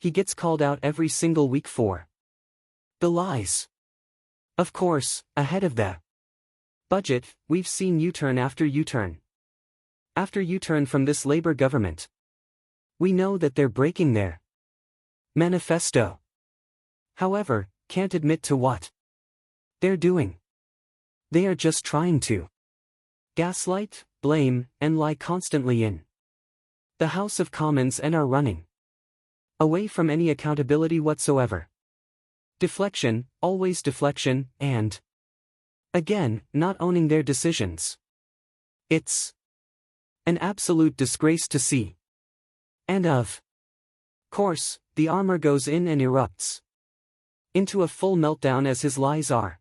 he gets called out every single week for the lies. Of course, ahead of the budget, we've seen U-turn after U-turn. After U-turn from this Labour government. We know that they're breaking their manifesto. However, can't admit to what they're doing. They are just trying to gaslight, blame, and lie constantly in the House of Commons and are running away from any accountability whatsoever. Deflection, always deflection, and again, not owning their decisions. It's an absolute disgrace to see. And of course, the armor goes in and erupts into a full meltdown as his lies are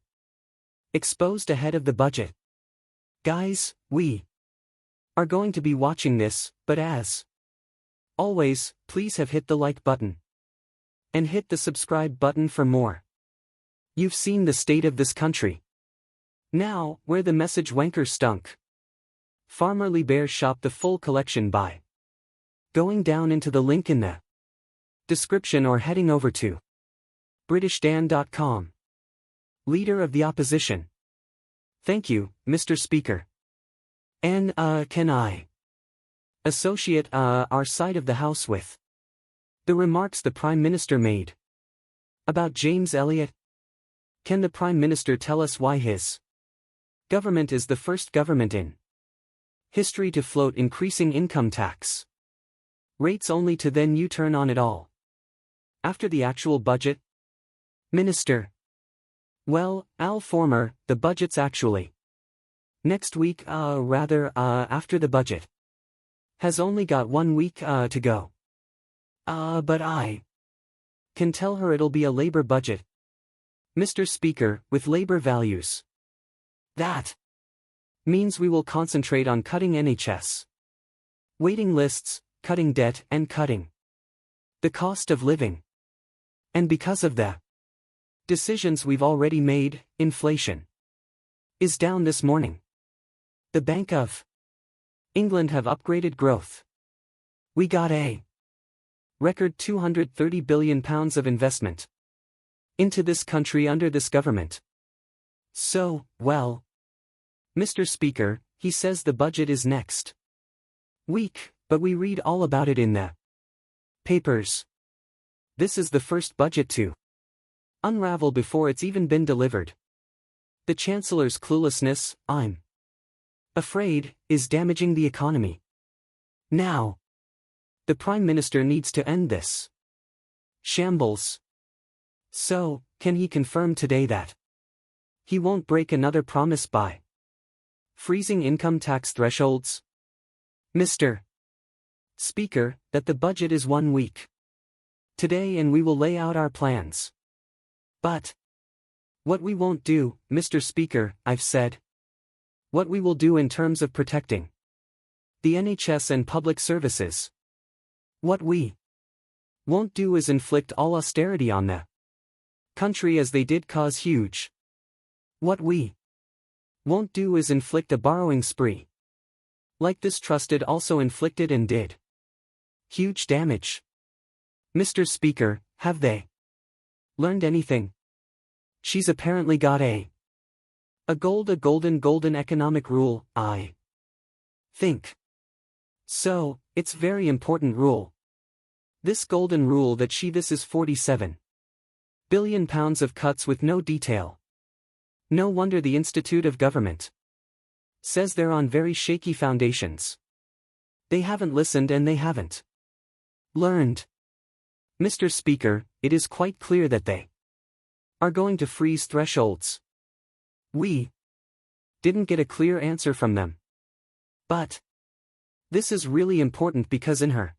exposed ahead of the budget. Guys, we are going to be watching this, but as always, please have hit the like button and hit the subscribe button for more. You've seen the state of this country. Now, where the message wanker stunk. Farmer Liber's shop, the full collection by going down into the link in the description or heading over to britishdan.com. Leader of the Opposition. Thank you, Mr. Speaker. And can I associate our side of the House with the remarks the Prime Minister made about James Elliott? Can the Prime Minister tell us why his government is the first government in history to float increasing income tax rates only to then U-turn on it all after the actual budget? Minister. Well, former, the budget's actually next week, after the budget has only got 1 week to go. But I can tell her it'll be a Labour budget, Mr. Speaker, with Labour values. That means we will concentrate on cutting NHS waiting lists, cutting debt, and cutting the cost of living. And because of the decisions we've already made, inflation is down this morning. The Bank of England have upgraded growth. We got a record £230 billion of investment into this country under this government. So, well, Mr. Speaker, he says the budget is next week, but we read all about it in the papers. This is the first budget to unravel before it's even been delivered. The Chancellor's cluelessness, I'm afraid, is damaging the economy. Now, the Prime Minister needs to end this shambles. So, can he confirm today that he won't break another promise by freezing income tax thresholds? Mr. Speaker, that the budget is 1 week today and we will lay out our plans. But what we won't do, Mr. Speaker, I've said. What we will do in terms of protecting the NHS and public services. What we won't do is inflict all austerity on the country as they did cause huge. What we won't do is inflict a borrowing spree like this trusted also inflicted and did huge damage. Mr. Speaker, have they learned anything? She's apparently got a golden economic rule, I think. So, it's very important rule. This golden rule that this is £47 billion of cuts with no detail. No wonder the Institute of Government says they're on very shaky foundations. They haven't listened and they haven't learned. Mr. Speaker, it is quite clear that they are going to freeze thresholds. We didn't get a clear answer from them. But this is really important because in her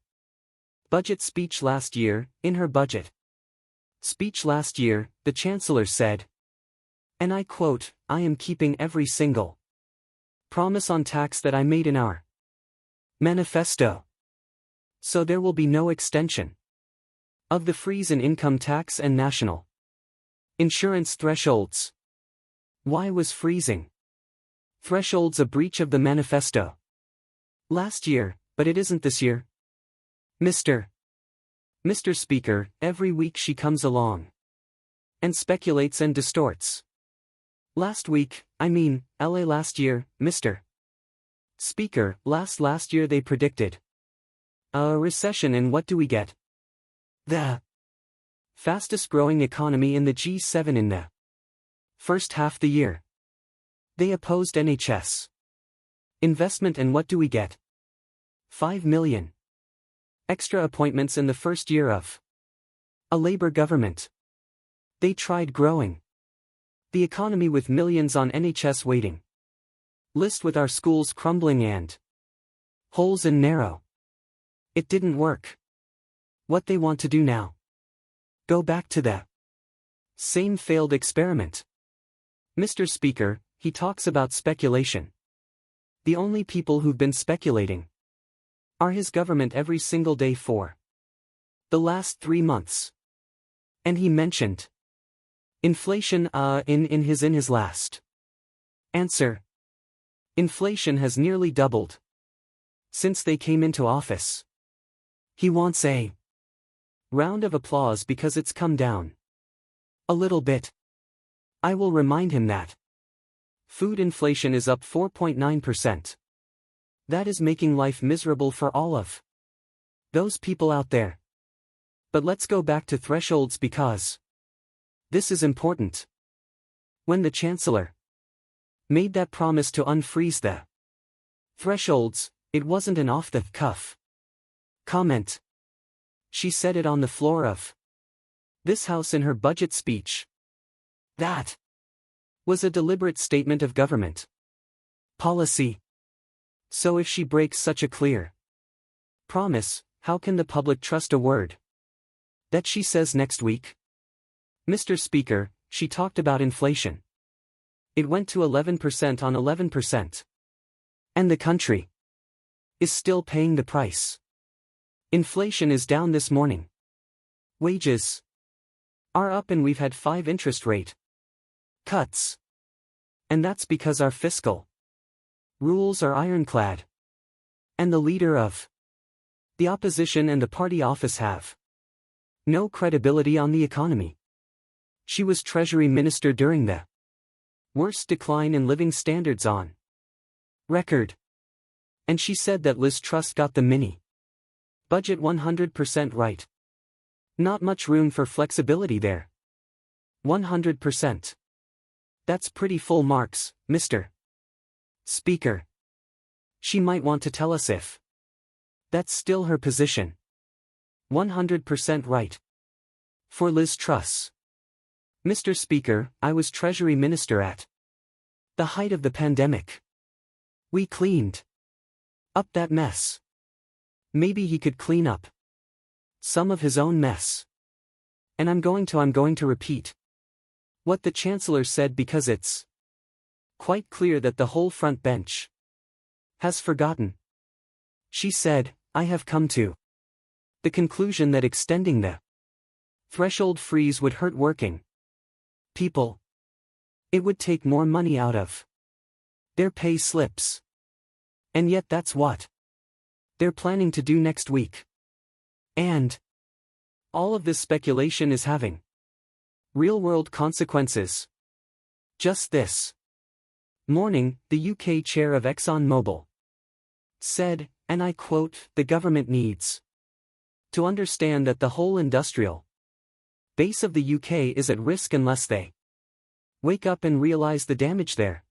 budget speech last year, the Chancellor said, and I quote, "I am keeping every single promise on tax that I made in our manifesto. So there will be no extension of the freeze in income tax and national insurance thresholds." Why was freezing thresholds a breach of the manifesto last year, but it isn't this year? Mr. Mr. Speaker, every week she comes along and speculates and distorts. Last week, LA last year, Mr. Speaker, last year they predicted a recession, and what do we get? The fastest growing economy in the G7 in the first half the year. They opposed NHS investment, and what do we get? 5 million extra appointments in the first year of a Labour government. They tried growing the economy with millions on NHS waiting list, with our schools crumbling and holes and narrow. It didn't work. What they want to do now? Go back to the same failed experiment. Mr. Speaker, he talks about speculation. The only people who've been speculating are his government every single day for the last 3 months. And he mentioned inflation in his last answer. Inflation has nearly doubled since they came into office. He wants a round of applause because it's come down a little bit. I will remind him that food inflation is up 4.9%. That is making life miserable for all of those people out there. But let's go back to thresholds because this is important. When the Chancellor made that promise to unfreeze the thresholds, it wasn't an off-the-cuff comment. She said it on the floor of this House in her budget speech. That was a deliberate statement of government policy. So if she breaks such a clear promise, how can the public trust a word that she says next week? Mr. Speaker, she talked about inflation. It went to 11% on 11%. And the country is still paying the price. Inflation is down this morning. Wages are up, and we've had 5 interest rate cuts. And that's because our fiscal rules are ironclad. And the leader of the opposition and the party office have no credibility on the economy. She was Treasury Minister during the worst decline in living standards on record. And she said that Liz Truss got the mini budget 100% right. Not much room for flexibility there. 100%. That's pretty full marks, Mr. Speaker. She might want to tell us if that's still her position. 100% right. For Liz Truss. Mr. Speaker, I was Treasury Minister at the height of the pandemic. We cleaned up that mess. Maybe he could clean up some of his own mess. And I'm going to repeat what the Chancellor said, because it's quite clear that the whole front bench has forgotten. She said, I have come to the conclusion that extending the threshold freeze would hurt working people. It would take more money out of their pay slips. And yet that's what they're planning to do next week. And all of this speculation is having real-world consequences. Just this morning, the UK chair of ExxonMobil said, and I quote, "The government needs to understand that the whole industrial base of the UK is at risk unless they wake up and realize the damage their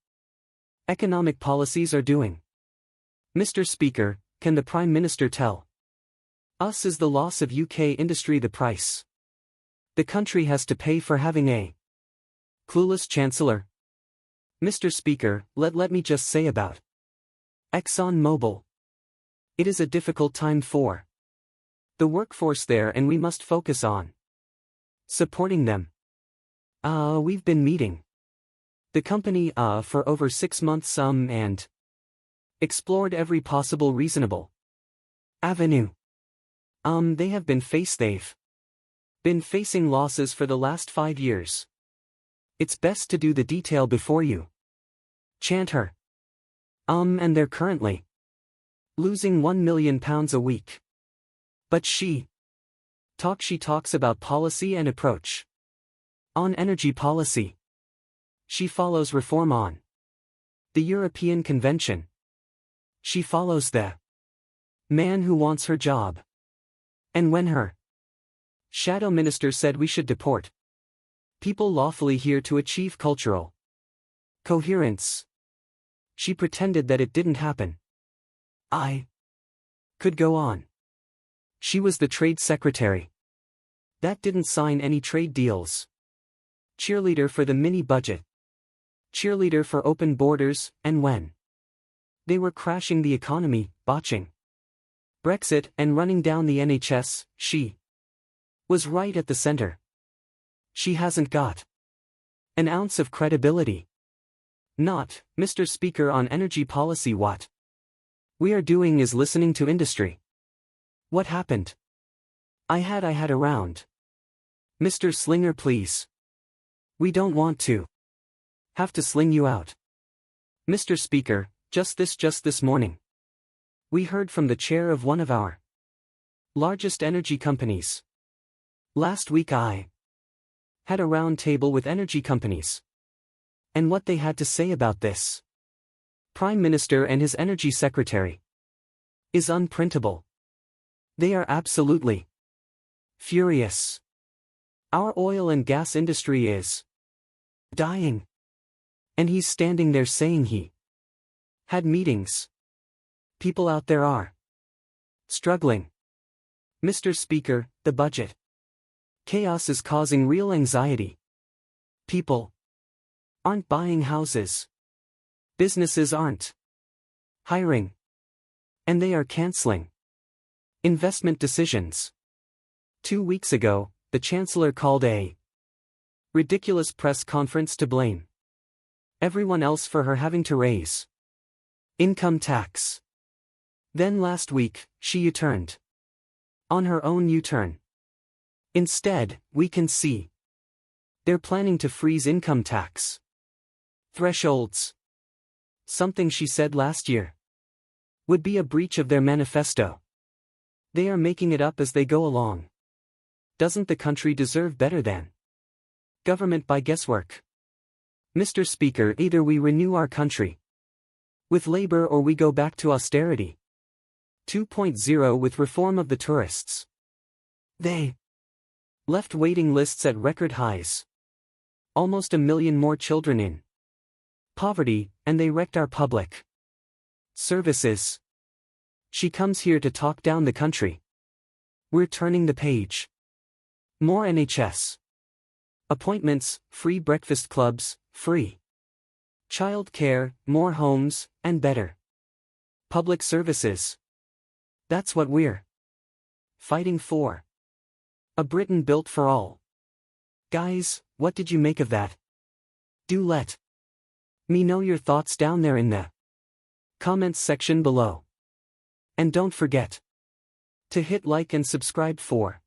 economic policies are doing." Mr. Speaker, can the Prime Minister tell us, is the loss of UK industry the price the country has to pay for having a clueless Chancellor? Mr. Speaker, let me just say about ExxonMobil. It is a difficult time for the workforce there, and we must focus on supporting them. We've been meeting the company for over 6 months and explored every possible reasonable avenue. They've been facing losses for the last 5 years. It's best to do the detail before you chant her. And they're currently losing £1 million a week. But she She talks about policy and approach. On energy policy. She follows reform on the European Convention. She follows the man who wants her job. And when her shadow minister said we should deport people lawfully here to achieve cultural coherence, she pretended that it didn't happen. I could go on. She was the trade secretary. That didn't sign any trade deals. Cheerleader for the mini-budget. Cheerleader for open borders, and when they were crashing the economy, botching Brexit, and running down the NHS, she was right at the center. She hasn't got an ounce of credibility. Not, Mr. Speaker, on energy policy. What we are doing is listening to industry. What happened? I had around. Mr. Slinger, please. We don't want to have to sling you out. Mr. Speaker, just this morning. We heard from the chair of one of our largest energy companies. Last week I had a round table with energy companies. And what they had to say about this Prime Minister and his energy secretary is unprintable. They are absolutely furious. Our oil and gas industry is dying. And he's standing there saying he had meetings. People out there are struggling. Mr. Speaker, the budget chaos is causing real anxiety. People aren't buying houses. Businesses aren't hiring. And they are canceling investment decisions. 2 weeks ago, the Chancellor called a ridiculous press conference to blame everyone else for her having to raise income tax. Then last week, she U-turned on her own U-turn. Instead, we can see they're planning to freeze income tax thresholds. Something she said last year would be a breach of their manifesto. They are making it up as they go along. Doesn't the country deserve better than government by guesswork? Mr. Speaker, either we renew our country with labor or we go back to austerity 2.0 with reform of the tourists. They left waiting lists at record highs. Almost 1 million more children in poverty, and they wrecked our public services. She comes here to talk down the country. We're turning the page. More NHS appointments, free breakfast clubs, free child care, more homes, and better public services. That's what we're fighting for. A Britain built for all. Guys, what did you make of that? Do let me know your thoughts down there in the comments section below. And don't forget to hit like and subscribe for